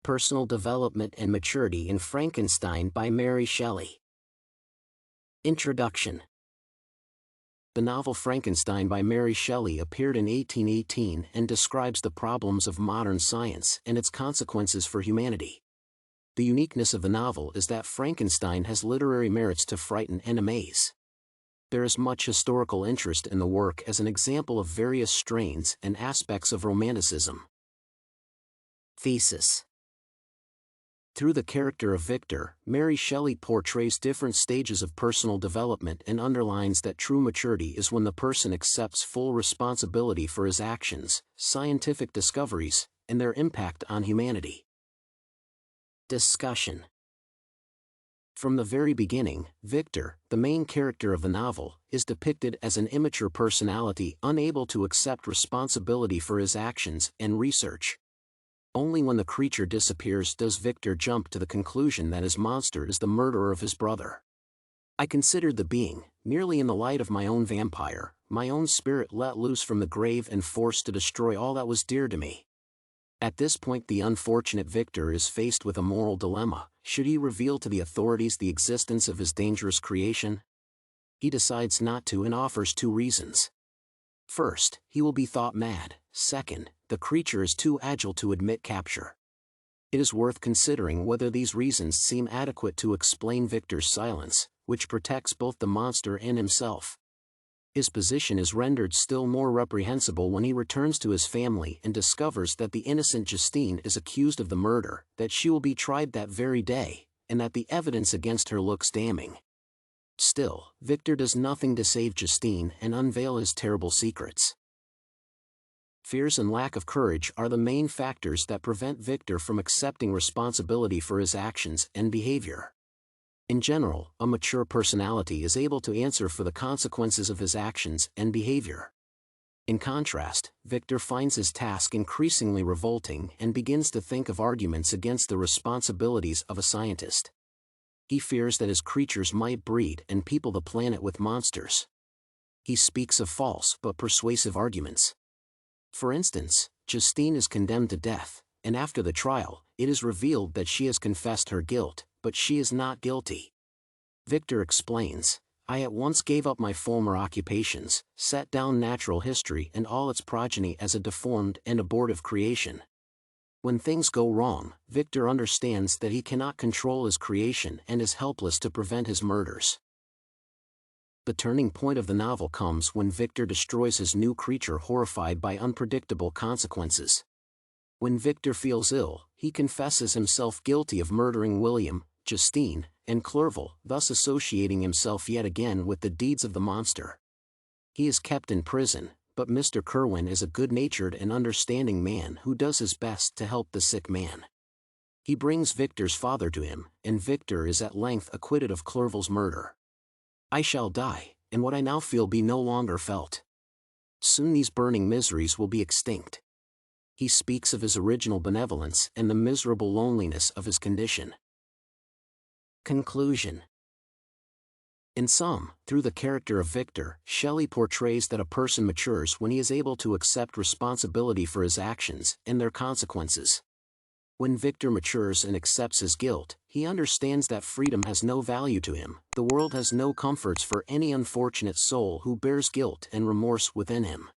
Personal Development and Maturity in Frankenstein by Mary Shelley. Introduction. The novel Frankenstein by Mary Shelley appeared in 1818 and describes the problems of modern science and its consequences for humanity. The uniqueness of the novel is that Frankenstein has literary merits to frighten and amaze. There is much historical interest in the work as an example of various strains and aspects of Romanticism. Thesis. Through the character of Victor, Mary Shelley portrays different stages of personal development and underlines that true maturity is when the person accepts full responsibility for his actions, scientific discoveries, and their impact on humanity. Discussion. From the very beginning, Victor, the main character of the novel, is depicted as an immature personality unable to accept responsibility for his actions and research. Only when the creature disappears does Victor jump to the conclusion that his monster is the murderer of his brother. I considered the being, merely in the light of my own vampire, my own spirit let loose from the grave and forced to destroy all that was dear to me. At this point the unfortunate Victor is faced with a moral dilemma. Should he reveal to the authorities the existence of his dangerous creation? He decides not to and offers two reasons. First, he will be thought mad. Second, the creature is too agile to admit capture. It is worth considering whether these reasons seem adequate to explain Victor's silence, which protects both the monster and himself. His position is rendered still more reprehensible when he returns to his family and discovers that the innocent Justine is accused of the murder, that she will be tried that very day, and that the evidence against her looks damning. Still, Victor does nothing to save Justine and unveil his terrible secrets. Fears and lack of courage are the main factors that prevent Victor from accepting responsibility for his actions and behavior. In general, a mature personality is able to answer for the consequences of his actions and behavior. In contrast, Victor finds his task increasingly revolting and begins to think of arguments against the responsibilities of a scientist. He fears that his creatures might breed and people the planet with monsters. He speaks of false but persuasive arguments. For instance, Justine is condemned to death, and after the trial, it is revealed that she has confessed her guilt, but she is not guilty. Victor explains, "I at once gave up my former occupations, set down natural history and all its progeny as a deformed and abortive creation." When things go wrong, Victor understands that he cannot control his creation and is helpless to prevent his murders. The turning point of the novel comes when Victor destroys his new creature horrified by unpredictable consequences. When Victor feels ill, he confesses himself guilty of murdering William, Justine, and Clerval, thus associating himself yet again with the deeds of the monster. He is kept in prison, but Mr. Kerwin is a good-natured and understanding man who does his best to help the sick man. He brings Victor's father to him, and Victor is at length acquitted of Clerval's murder. "I shall die, and what I now feel be no longer felt. Soon these burning miseries will be extinct." He speaks of his original benevolence and the miserable loneliness of his condition. Conclusion. In sum, through the character of Victor, Shelley portrays that a person matures when he is able to accept responsibility for his actions and their consequences. When Victor matures and accepts his guilt, he understands that freedom has no value to him. The world has no comforts for any unfortunate soul who bears guilt and remorse within him.